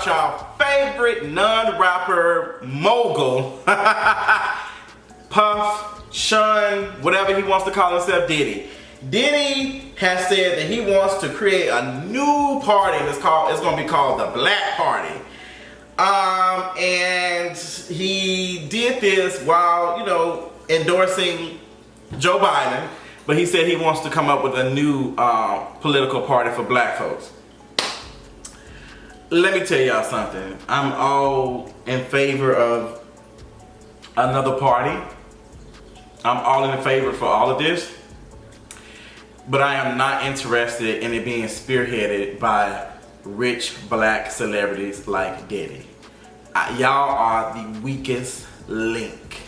about y'all favorite non-rapper mogul, Puff, Sean, whatever he wants to call himself, Diddy. Diddy has said that he wants to create a new party. It's going to be called the Black Party. And he did this while, endorsing Joe Biden. But he said he wants to come up with a new political party for black folks. Let me tell y'all something. I'm all in favor of another party. I'm all in favor for all of this. But I am not interested in it being spearheaded by rich black celebrities like Diddy. Y'all are the weakest link.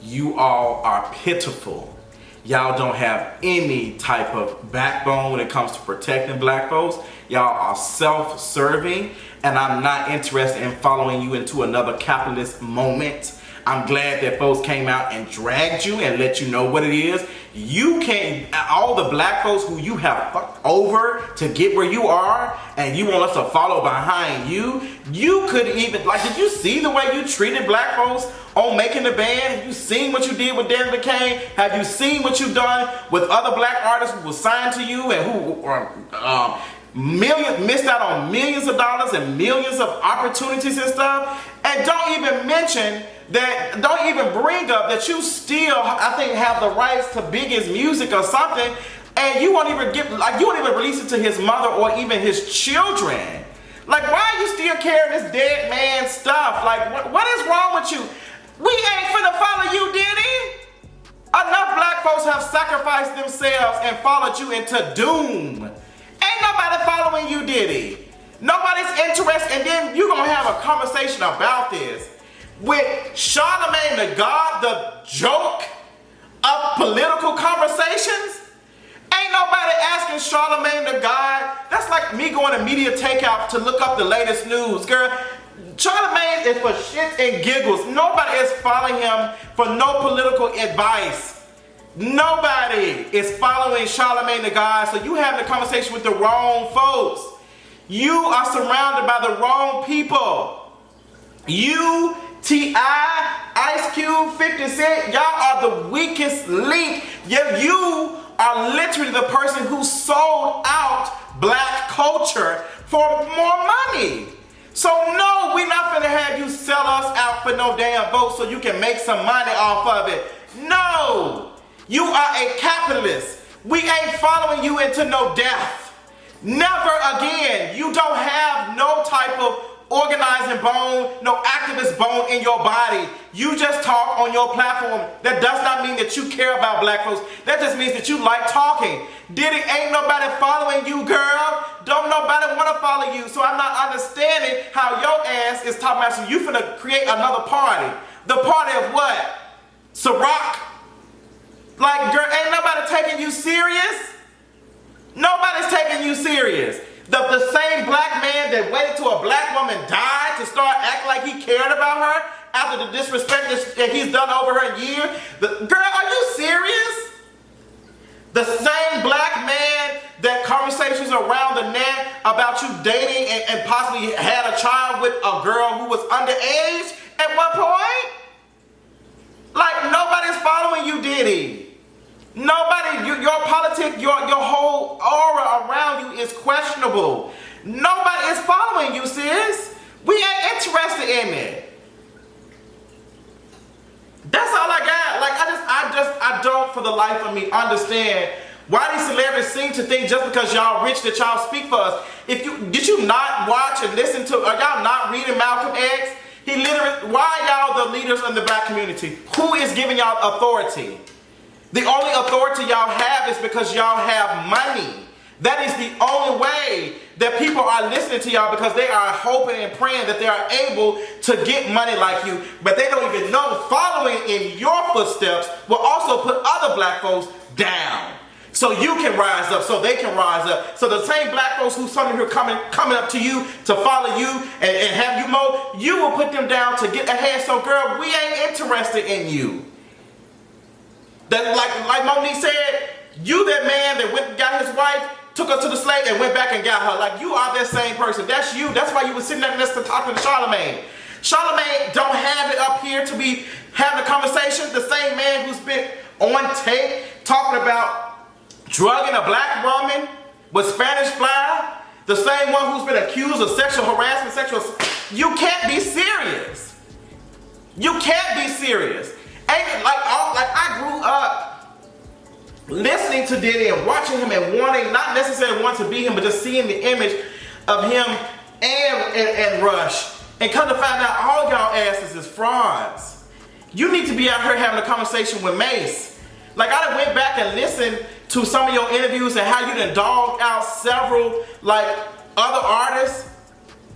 You all are pitiful. Y'all don't have any type of backbone when it comes to protecting black folks. Y'all are self-serving, and I'm not interested in following you into another capitalist moment. I'm glad that folks came out and dragged you and let you know what it is. You can't, all the black folks who you have fucked over to get where you are, and you want us to follow behind you. You could even, did you see the way you treated black folks on Making the Band? Have you seen what you did with Danny McCain? Have you seen what you've done with other black artists who were signed to you and who missed out on millions of dollars and millions of opportunities and stuff? And don't even mention that, don't even bring up that you still, I think, have the rights to Biggie's music or something, and you won't even you won't even release it to his mother or even his children. Why are you still carrying this dead man stuff? What is wrong with you? We ain't finna follow you, Diddy. Enough black folks have sacrificed themselves and followed you into doom. Ain't nobody following you, Diddy. Nobody's interested, and then you're gonna have a conversation about this with Charlamagne the God, the joke of political conversations. Ain't nobody asking Charlamagne the God. That's like me going to Media Takeout to look up the latest news, girl. Charlamagne is for shits and giggles. Nobody is following him for no political advice. Nobody is following Charlamagne the God, so you having a conversation with the wrong folks. You are surrounded by the wrong people. You, T.I., Ice Cube, 50 Cent, y'all are the weakest link. Yet you are literally the person who sold out black culture for more money. So no, we're not gonna have you sell us out for no damn vote so you can make some money off of it. No, you are a capitalist. We ain't following you into no death. Never again. You don't have no type of organizing bone, no activist bone in your body. You just talk on your platform. That does not mean that you care about black folks. That just means that you like talking. Diddy, ain't nobody following you, girl. Don't nobody want to follow you. So I'm not understanding how your ass is talking about, so you finna create another party. The party of what? Ciroc? Girl, ain't nobody taking you serious? Nobody's taking you serious. The same black man that waited till a black woman died to start acting like he cared about her after the disrespect that he's done over her year. Girl, are you serious? The same black man that conversations around the net about you dating and possibly had a child with a girl who was underage at one point? Nobody's following you, Diddy. Nobody, your politics, your whole aura around you is questionable. Nobody is following you, sis. We ain't interested in it. That's all I got. I don't for the life of me understand why these celebrities seem to think just because y'all rich that y'all speak for us. Did you not watch and listen to, are y'all not reading Malcolm X? Why y'all the leaders in the black community? Who is giving y'all authority? The only authority y'all have is because y'all have money. That is the only way that people are listening to y'all, because they are hoping and praying that they are able to get money like you. But they don't even know following in your footsteps will also put other black folks down. So you can rise up, so they can rise up. So the same black folks who some of you are coming up to you to follow you and have you mow, you will put them down to get ahead. So girl, we ain't interested in you. That like Monique said, you that man that went and got his wife took her to the slave and went back and got her. Like, you are that same person. That's you. That's why you were sitting there listening, talking to Charlamagne. Charlamagne don't have it up here to be having a conversation. The same man who's been on tape talking about drugging a black woman with Spanish fly. The same one who's been accused of sexual harassment, you can't be serious. You can't be serious. And like I grew up listening to Diddy and watching him and wanting, not necessarily wanting to be him, but just seeing the image of him and Rush. And come to find out all y'all asses is frauds. You need to be out here having a conversation with Mace. Like, I done went back and listened to some of your interviews and how you done dogged out several like other artists,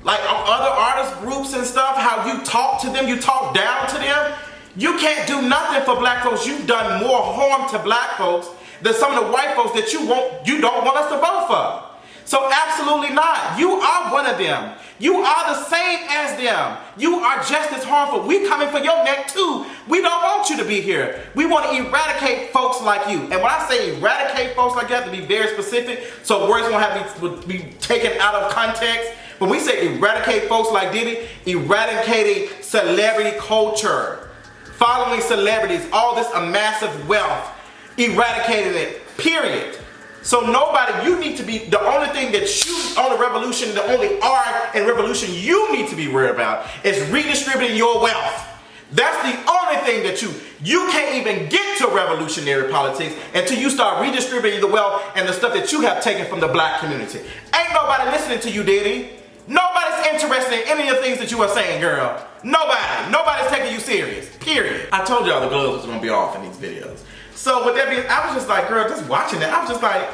like other artist groups and stuff, how you talk to them, you talk down to them. You can't do nothing for black folks. You've done more harm to black folks than some of the white folks that you don't want us to vote for. So absolutely not. You are one of them. You are the same as them. You are just as harmful. We coming for your neck too. We don't want you to be here. We want to eradicate folks like you. And when I say eradicate folks like you, have to be very specific, so words won't have to be taken out of context. When we say eradicate folks like Diddy, eradicating celebrity culture, following celebrities, all this massive wealth, eradicating it, period. So nobody, you need to be, the only thing that you, on the revolution, the only art and revolution you need to be worried about is redistributing your wealth. That's the only thing that you can't even get to revolutionary politics until you start redistributing the wealth and the stuff that you have taken from the black community. Ain't nobody listening to you, Diddy. Nobody's interested in any of the things that you are saying, girl. Nobody. Nobody's taking you serious, period. I told y'all the gloves was gonna be off in these videos. So with that being, I was just like, girl, just watching it, I was just like,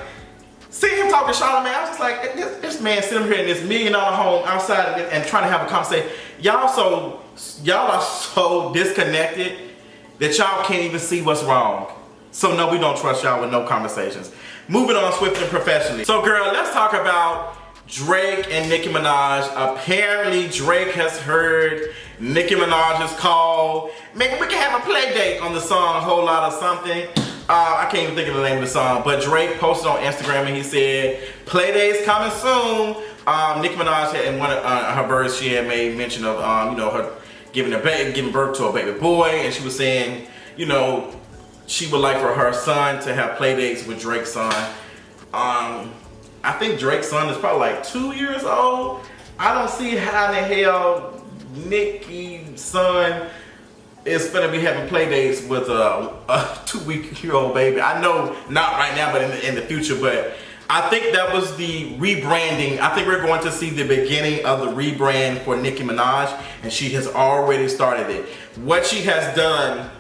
seeing him talk to Charlamagne, I was just like, this man sitting here in this $1 million home outside of it and trying to have a conversation. Y'all are so disconnected that y'all can't even see what's wrong. So no, we don't trust y'all with no conversations. Moving on swiftly and professionally. So girl, let's talk about Drake and Nicki Minaj. Apparently Drake has heard Nicki Minaj's call. Maybe we can have a play date on the song Whole Lot of Something. I can't even think of the name of the song, but Drake posted on Instagram and he said, Playdates coming soon. Nicki Minaj had, in one of her verse, she had made mention of her giving birth to a baby boy, and she was saying, she would like for her son to have playdates with Drake's son. I think Drake's son is probably like 2 years old. I don't see how in the hell Nicki's son is gonna be having play dates with a 2-week-old baby. I know not right now, but in the future. But I think that was the rebranding. I think we're going to see the beginning of the rebrand for Nicki Minaj, and she has already started it. What she has done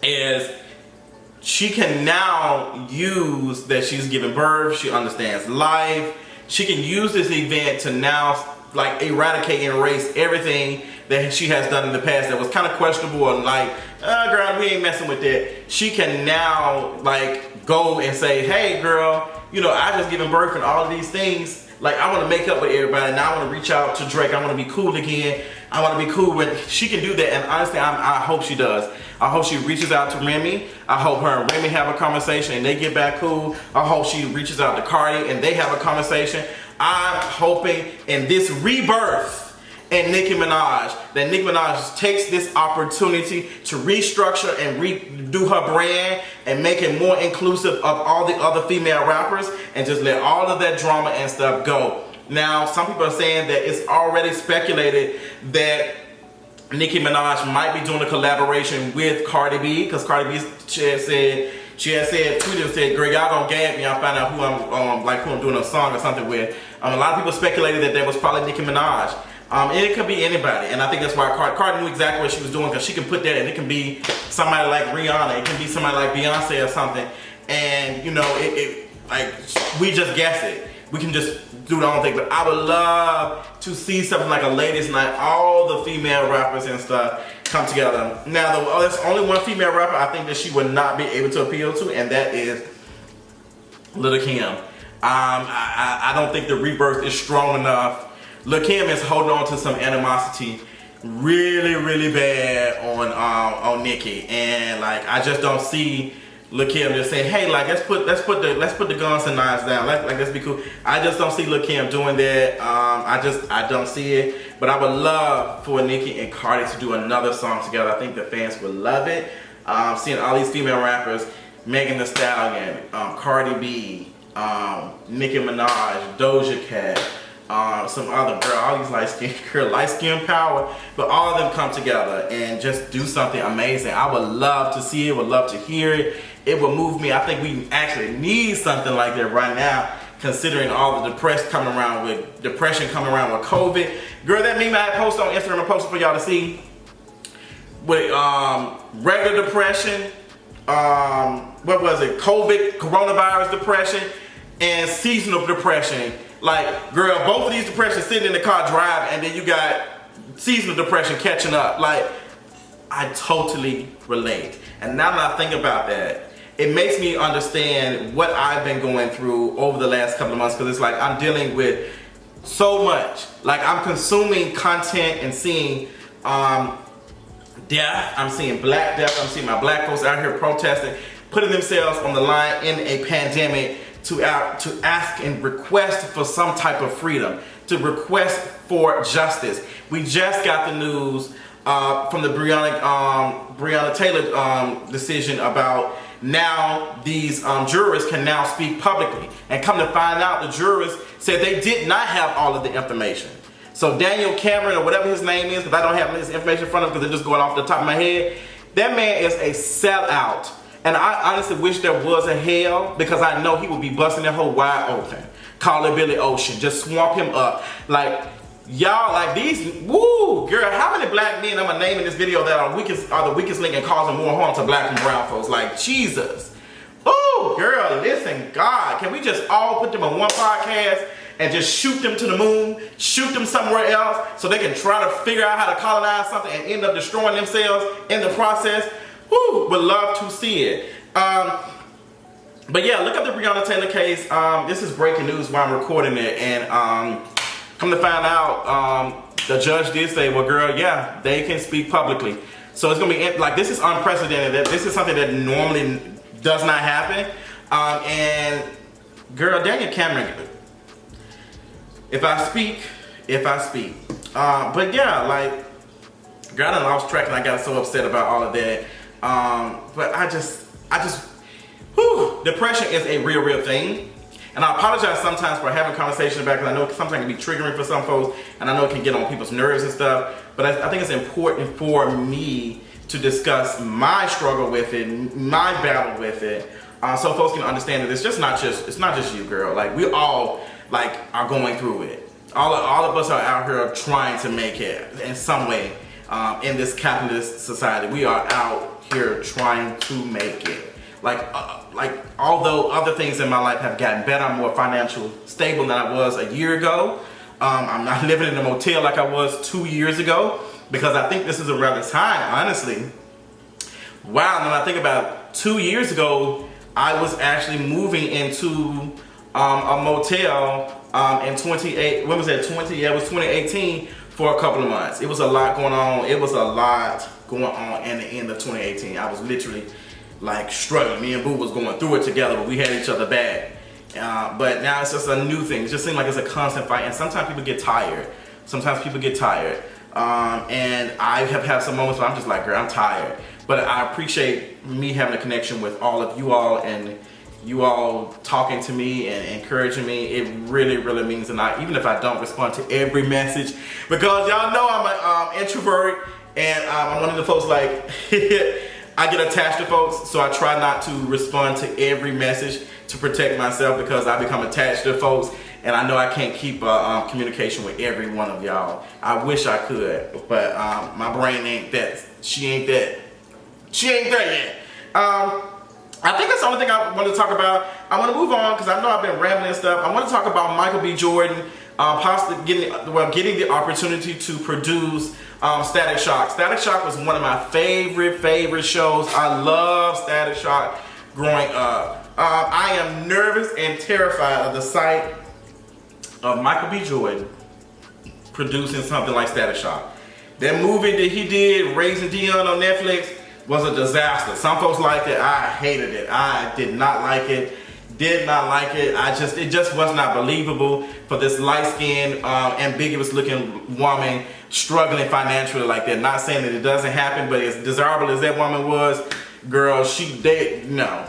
is she can now use that she's giving birth, she understands life. She can use this event to now like eradicate and erase everything that she has done in the past that was kind of questionable and like, girl, we ain't messing with that. She can now like go and say, hey girl, I just given birth and all of these things. Like, I want to make up with everybody. Now I want to reach out to Drake. I want to be cool again. I want to be cool with, she can do that. And honestly, I hope she does. I hope she reaches out to Remy. I hope her and Remy have a conversation and they get back cool. I hope she reaches out to Cardi and they have a conversation. I'm hoping in this rebirth and Nicki Minaj, that Nicki Minaj takes this opportunity to restructure and redo her brand and make it more inclusive of all the other female rappers and just let all of that drama and stuff go. Now, some people are saying that it's already speculated that Nicki Minaj might be doing a collaboration with Cardi B, because Cardi B tweeted and said, girl, y'all gonna gag me, I'll find out who I'm doing a song or something with. A lot of people speculated that was probably Nicki Minaj. And it could be anybody, and I think that's why Cardi knew exactly what she was doing, because she can put that, and it can be somebody like Rihanna, it can be somebody like Beyonce or something, and like we just guess it. We can just do the own thing, but I would love to see something like a ladies' night, all the female rappers and stuff come together. Now, there's only one female rapper I think that she would not be able to appeal to, and that is Lil' Kim. I don't think the rebirth is strong enough. Lil' Kim is holding on to some animosity really, really bad on Nicki, and like I just don't see Lil Kim just saying, hey, like let's put the guns and knives down. Like let's be cool. I just don't see Lil Kim doing that. I don't see it. But I would love for Nicki and Cardi to do another song together. I think the fans would love it. Seeing all these female rappers, Megan Thee Stallion, Cardi B, Nicki Minaj, Doja Cat, some other girl, all these light skin power, but all of them come together and just do something amazing. I would love to see it, would love to hear it. It would move me. I think we actually need something like that right now, considering all the depression coming around with COVID. Girl, that meme I posted on Instagram, I posted for y'all to see, with regular depression, what was it, COVID, coronavirus depression, and seasonal depression. Like, girl, both of these depressions sitting in the car driving, and then you got seasonal depression catching up. Like, I totally relate. And now that I think about that, it makes me understand what I've been going through over the last couple of months, because it's like I'm dealing with so much. Like, I'm consuming content and seeing death. I'm seeing black death. I'm seeing my black folks out here protesting, putting themselves on the line in a pandemic to ask and request for some type of freedom, to request for justice. We just got the news from the Breonna Taylor decision about now these jurors can now speak publicly. And come to find out, the jurors said they did not have all of the information. So Daniel Cameron, or whatever his name is, because I don't have this information in front of me because it's just going off the top of my head, that man is a sellout. And I honestly wish there was a hell, because I know he would be busting that whole wide open. Call it Billy Ocean, just swamp him up. Like, y'all, like these, woo, girl, how many black men I'm gonna name in this video that are the weakest link and causing more harm to black and brown folks? Like, Jesus. Oh, girl, listen, God, can we just all put them in one podcast and just shoot them to the moon, shoot them somewhere else so they can try to figure out how to colonize something and end up destroying themselves in the process? Woo, would love to see it. But yeah, look up the Breonna Taylor case. This is breaking news while I'm recording it, and come to find out, the judge did say, well, girl, yeah, they can speak publicly. So it's gonna be, like, this is unprecedented. This is something that normally does not happen. And girl, Daniel Cameron, if I speak. But yeah, like, girl, I lost track and I got so upset about all of that. But I just, whew, depression is a real thing. And I apologize sometimes for having conversations about it, because I know sometimes it can be triggering for some folks, and I know it can get on people's nerves and stuff. But I think it's important for me to discuss my struggle with it, my battle with it, so folks can understand that it's not just you, girl. Like, we all are going through it. All of us are out here trying to make it in some way. In this capitalist society, we are out here trying to make it. Like although other things in my life have gotten better, I'm more financially stable than I was a year ago. I'm not living in a motel like I was 2 years ago, because I think this is around the time, honestly. Wow, when I think about 2 years ago, I was actually moving into a motel in 2018 for a couple of months. It was a lot going on. It was a lot going on in the end of 2018. I was literally like struggling. Me and Boo was going through it together, but we had each other back. But now it's just a new thing. It just seems like it's a constant fight, and sometimes people get tired. And I have had some moments where I'm just like, girl, I'm tired. But I appreciate me having a connection with all of you all, and you all talking to me and encouraging me. It really means a lot, even if I don't respond to every message, because y'all know I'm an introvert, and I'm one of the folks, like, I get attached to folks, so I try not to respond to every message to protect myself, because I become attached to folks, and I know I can't keep communication with every one of y'all. I wish I could, but my brain ain't that. She ain't there yet. I think that's the only thing I want to talk about. I want to move on, because I know I've been rambling and stuff. I want to talk about Michael B. Jordan possibly getting the opportunity to produce Static Shock. Static Shock was one of my favorite shows. I love Static Shock growing up. I am nervous and terrified of the sight of Michael B. Jordan producing something like Static Shock. That movie that he did, Raising Dion on Netflix, was a disaster. Some folks liked it. I hated it. I did not like it. Did not like it. It just was not believable for this light-skinned, ambiguous looking woman struggling financially like that. Not saying that it doesn't happen, but as desirable as that woman was, girl, no.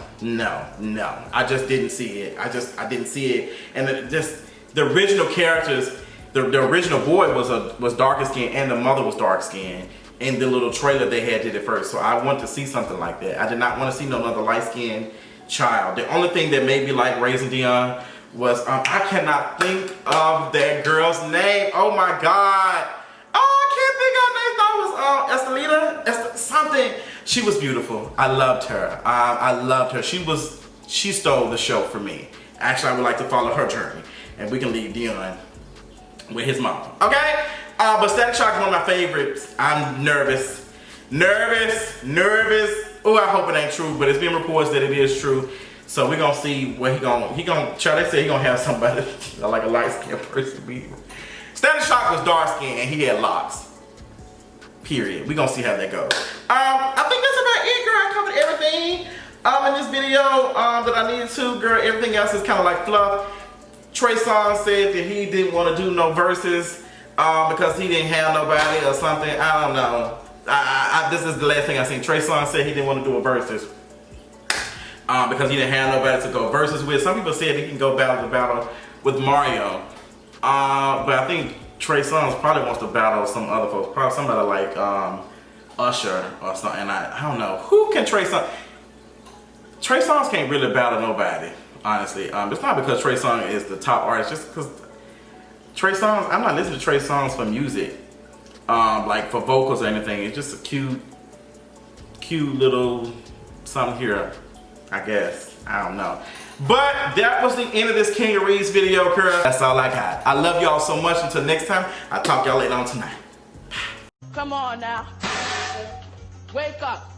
I just didn't see it. I didn't see it. And the original characters, the original boy was darker skinned and the mother was dark skinned. In the little trailer they had did it first. So I wanted to see something like that. I did not want to see no other light skinned child. The only thing that made me like Raising Dion was I cannot think of that girl's name. Oh my God. Oh, I can't think of her name. That was something. She was beautiful. I loved her. I loved her. She stole the show for me. Actually, I would like to follow her journey, and we can leave Dion with his mom. Okay? But Static Shock is one of my favorites. I'm nervous. Oh, I hope it ain't true, but it's been reports that it is true. So we're gonna see what he gonna try. They say he gonna have somebody like a light-skinned person be. Static Shock was dark-skinned and he had locks. Period. We're gonna see how that goes. I think that's about it, girl. I covered everything in this video that I needed to, girl. Everything else is kind of like fluff. Trey Songz said that he didn't want to do no verses because he didn't have nobody or something. I don't know. This is the last thing I seen. Trey Songz said he didn't want to do a verses because he didn't have nobody to go verses with. Some people said he can go battle to battle with Mario, but I think Trey Songz probably wants to battle some other folks, probably somebody like Usher or something. And I don't know who can Trey Songz. Trey Songz can't really battle nobody, honestly. It's not because Trey Songz is the top artist, just because Trey Songz. I'm not listening to Trey Songz for music. Like for vocals or anything. It's just a cute little something here, I guess. I don't know. But that was the end of this King of Reeds video, girl. That's all I got. I love y'all so much. Until next time, I'll talk y'all later on tonight. Come on now. Wake up.